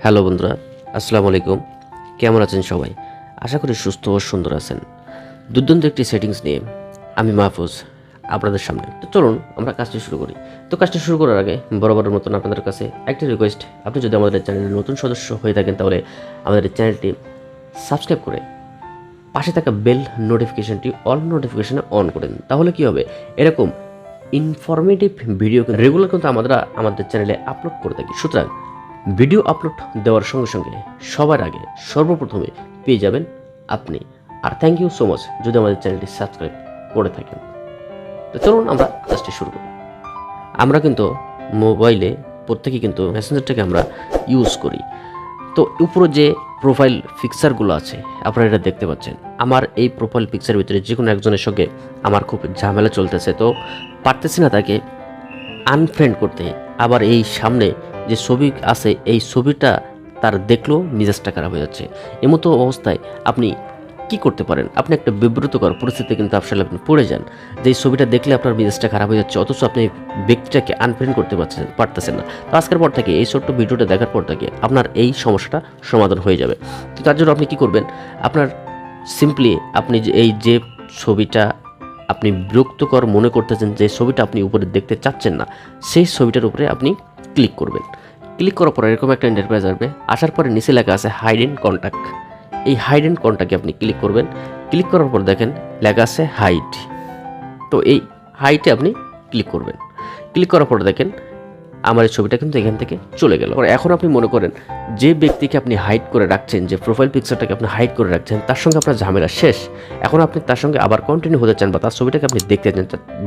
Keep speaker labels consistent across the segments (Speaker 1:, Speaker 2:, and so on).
Speaker 1: Hello বন্ধুরা, আসসালামু আলাইকুম। কেমন আছেন সবাই? আশা করি সুস্থ ও সুন্দর আছেন। দুর্দান্ত একটি সেটিংস নিয়ে আমি মাহফুজ আপনাদের সামনে। তো চলুন আমরা কাজটি শুরু করি। তো কাজটি শুরু করার আগে বরাবরের মতন আপনাদের কাছে একটি রিকোয়েস্ট, আপনি যদি আমাদের চ্যানেলের নতুন সদস্য হয়ে থাকেন তাহলে আমাদের চ্যানেলটি সাবস্ক্রাইব করে পাশে থাকা বেল নোটিফিকেশনটি অল নোটিফিকেশনে অন করে দিন। তাহলে কী হবে, এরকম ইনফরমেটিভ ভিডিও রেগুলার কিন্তু আমরা আমাদের চ্যানেলে আপলোড করে থাকি। সুতরাং ভিডিও আপলোড দেওয়ার সঙ্গে সঙ্গে সবার আগে সর্বপ্রথমে পেয়ে যাবেন আপনি। আর থ্যাংক ইউ সো মাচ যদি আমাদের চ্যানেলটি সাবস্ক্রাইব করে থাকেন। তো চলুন আমরা কাজটি শুরু করি। আমরা কিন্তু মোবাইলে প্রত্যেকেই কিন্তু মেসেঞ্জারটাকে আমরা ইউজ করি। তো উপরে যে প্রোফাইল পিকচারগুলো আছে আপনারা এটা দেখতে পাচ্ছেন। আমার এই প্রোফাইল পিকচারের ভিতরে যে কোনো একজনের সঙ্গে আমার খুব ঝামেলা চলতেছে, তো পারতেছি না তাকে আনফ্রেন্ড করতে। আবার এই সামনে যে ছবি আছে এই ছবিটা তার দেখলেও মেজাজটা খারাপ হয়ে যাচ্ছে। এমতো অবস্থায় আপনি কি করতে পারেন? আপনি একটা বিব্রতকর পরিস্থিতিতে কিন্তু আসলে আপনি পড়ে যান, যে এই ছবিটা দেখলে আপনার মেজাজটা খারাপ হয়ে যাচ্ছে, অথচ আপনি ব্যক্তিটাকে আনফ্রেন্ড করতে পারতেছেন না। তো আজকের পর থেকে এই ছোট্ট ভিডিওটা দেখার পর থেকে আপনার এই সমস্যাটা সমাধান হয়ে যাবে। তো তার জন্য আপনি কি করবেন, আপনার সিম্পলি আপনি যে ছবিটা আপনি বিরক্তকর মনে করতেছেন, যে ছবিটা আপনি উপরে দেখতে চাচ্ছেন না, সেই ছবিটার উপরে আপনি ক্লিক করবেন। ক্লিক করার পর এরকম একটা ইন্টারফেস আসবে। আসার পরে নিচে লেখা আছে হাইড এন্ড কন্ট্যাক্ট। এই হাইড এন্ড কন্ট্যাক্টে আপনি ক্লিক করবেন। ক্লিক করার পর দেখেন লেখা আছে হাইড। তো এই হাইটে আপনি ক্লিক করবেন। ক্লিক করার পর দেখেন আমার এই ছবিটা কিন্তু এখান থেকে চলে গেল। এখন আপনি মনে করেন যে ব্যক্তিকে আপনি হাইড করে রাখছেন, যে প্রোফাইল পিকচারটাকে আপনি হাইড করে রাখছেন, তার সঙ্গে আপনার ঝামেলা শেষ। এখন আপনি তার সঙ্গে আবার কন্টিনিউ হতে চান বা তার ছবিটাকে আপনি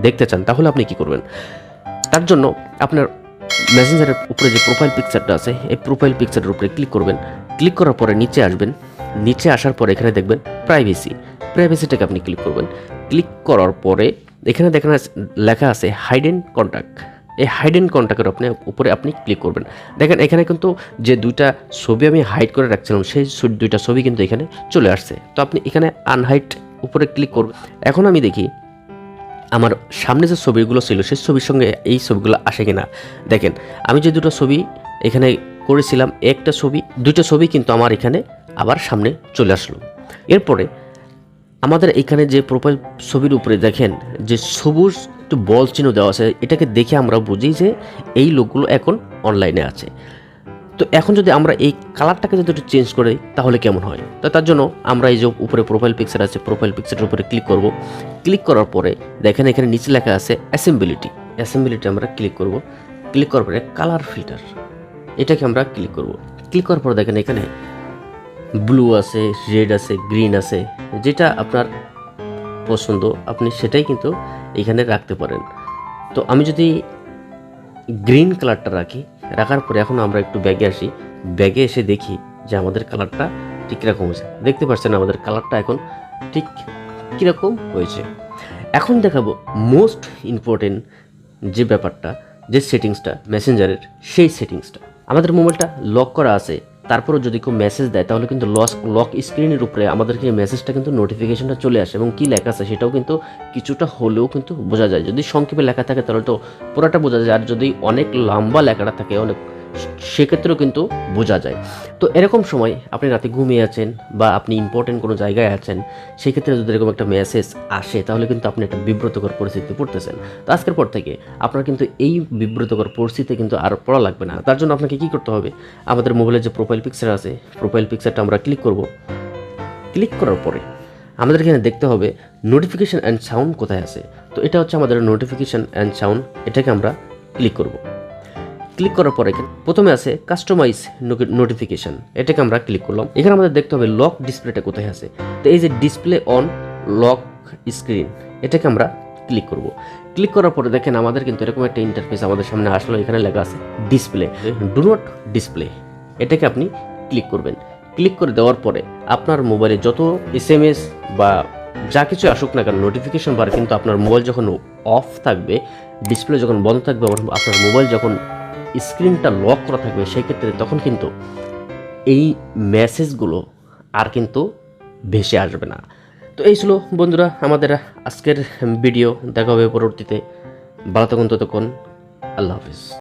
Speaker 1: দেখতে চান, তাহলে আপনি কি করবেন? তার জন্য আপনার মেসেঞ্জারের উপরে যে প্রোফাইল পিকচারটা আছে এই প্রোফাইল পিকচারের উপরে ক্লিক করবেন। ক্লিক করার পরে নিচে আসবেন। নিচে আসার পরে এখানে দেখবেন প্রাইভেসিটাকে আপনি ক্লিক করবেন। ক্লিক করার পরে এখানে দেখেন লেখা আছে হাইড এন্ড কন্ট্যাক্ট। এই হাইড এন্ড কন্ট্যাক্টের উপরে আপনি ক্লিক করবেন। দেখেন এখানে কিন্তু যে দুইটা ছবি আমি হাইড করে রাখছিলাম সেই দুইটা ছবি কিন্তু এখানে চলে আসছে। তো আপনি এখানে আনহাইড উপরে ক্লিক করবেন। এখন আমি দেখি আমার সামনে যে ছবিগুলো ছিল সেই ছবির সঙ্গে এই ছবিগুলো আসে কিনা। দেখেন আমি যে দুটো ছবি এখানে করেছিলাম, দুটো ছবি কিন্তু আমার এখানে আবার সামনে চলে আসলো। এরপরে আমাদের এখানে যে প্রোফাইল ছবির উপরে দেখেন যে সবুজ একটু বল চিহ্ন দেওয়া আছে, এটাকে দেখে আমরা বুঝি যে এই লোকগুলো এখন অনলাইনে আছে। তো এখন যদি আমরা এই কালারটাকে যদি একটু চেঞ্জ করে তাহলে কেমন হয়? তো তার জন্য আমরা এই যে উপরে প্রোফাইল পিকচার আছে, প্রোফাইল পিকচারের উপরে ক্লিক করব। ক্লিক করার পরে দেখেন এখানে নিচে লেখা আছে অ্যাসেম্বলিটি আমরা ক্লিক করব। ক্লিক করার পরে কালার ফিল্টার, এটাকে আমরা ক্লিক করব। ক্লিক করার পর দেখেন এখানে ব্লু আছে, রেড আছে, গ্রিন আছে, যেটা আপনার পছন্দ আপনি সেটাই কিন্তু এখানে রাখতে পারেন। তো আমি যদি গ্রিন কালারটা রাখার পরে এখন আমরা একটু ব্যাগে এসে দেখি যে আমাদের কালারটা ঠিক কীরকম হয়েছে। দেখতে পাচ্ছেন আমাদের কালারটা এখন ঠিক কীরকম হয়েছে। এখন দেখাবো মোস্ট ইম্পর্টেন্ট যে ব্যাপারটা, যে সেটিংসটা মেসেঞ্জারের, সেই সেটিংসটা। আমাদের মোবাইলটা লক করা আছে, তারপরেও যদি কেউ মেসেজ দেয় তাহলে কিন্তু লক স্ক্রিনের উপরে আমাদেরকে মেসেজটা কিন্তু নোটিফিকেশনটা চলে আসে এবং কী লেখা আছে সেটাও কিন্তু কিছুটা হলেও কিন্তু বোঝা যায়। যদি সংক্ষেপে লেখা থাকে তাহলে তো পুরোটা বোঝা যায়, আর যদি অনেক লম্বা লেখাটা থাকে সেক্ষেত্রেও কিন্তু বোঝা যায়। তো এরকম সময় আপনি রাতে ঘুমিয়ে আছেন বা আপনি ইম্পর্টেন্ট কোনো জায়গায় আছেন, সেক্ষেত্রে যদি এরকম একটা মেসেজ আসে তাহলে কিন্তু আপনি একটা বিব্রতকর পরিস্থিতিতে পড়তেছেন। তো আজকের পর থেকে আপনার কিন্তু এই বিব্রতকর পরিস্থিতিতে কিন্তু আর পড়া লাগবে না। তার জন্য আপনাকে কী করতে হবে, আমাদের মোবাইলের যে প্রোফাইল পিকচার আছে প্রোফাইল পিকচারটা আমরা ক্লিক করব। ক্লিক করার পরে আমাদের এখানে দেখতে হবে নোটিফিকেশান অ্যান্ড সাউন্ড কোথায় আছে। তো এটা হচ্ছে আমাদের নোটিফিকেশান অ্যান্ড সাউন্ড, এটাকে আমরা ক্লিক করব। ক্লিক করার পরে এখানে প্রথমে আছে কাস্টমাইজ নোটিফিকেশান, এটাকে আমরা ক্লিক করলাম। এখানে আমাদের দেখতে হবে লক ডিসপ্লেটা কোথায় আছে। তো এই যে ডিসপ্লে অন লক স্ক্রিন, এটাকে আমরা ক্লিক করব। ক্লিক করার পরে দেখেন আমাদের কিন্তু এরকম একটা ইন্টারফেস আমাদের সামনে আসলো। এখানে লেখা আছে ডিসপ্লে, ডু নট ডিসপ্লে, এটাকে আপনি ক্লিক করবেন। ক্লিক করে দেওয়ার পরে আপনার মোবাইলে যত SMS বা যা কিছু আসুক না কেন নোটিফিকেশন বার কিন্তু আপনার মোবাইল যখন অফ থাকবে, ডিসপ্লে যখন বন্ধ থাকবে, আপনার মোবাইল যখন স্ক্রিনটা লক করা থাকবে, সেই ক্ষেত্রে তখন কিন্তু এই মেসেজগুলো আর কিন্তু ভেসে আসবে না। তো এই ছিল বন্ধুরা আমাদের আজকের ভিডিও। দেখা হবে পরবর্তীতে। ভালো থাকুন, ততক্ষণ আল্লাহ হাফিজ।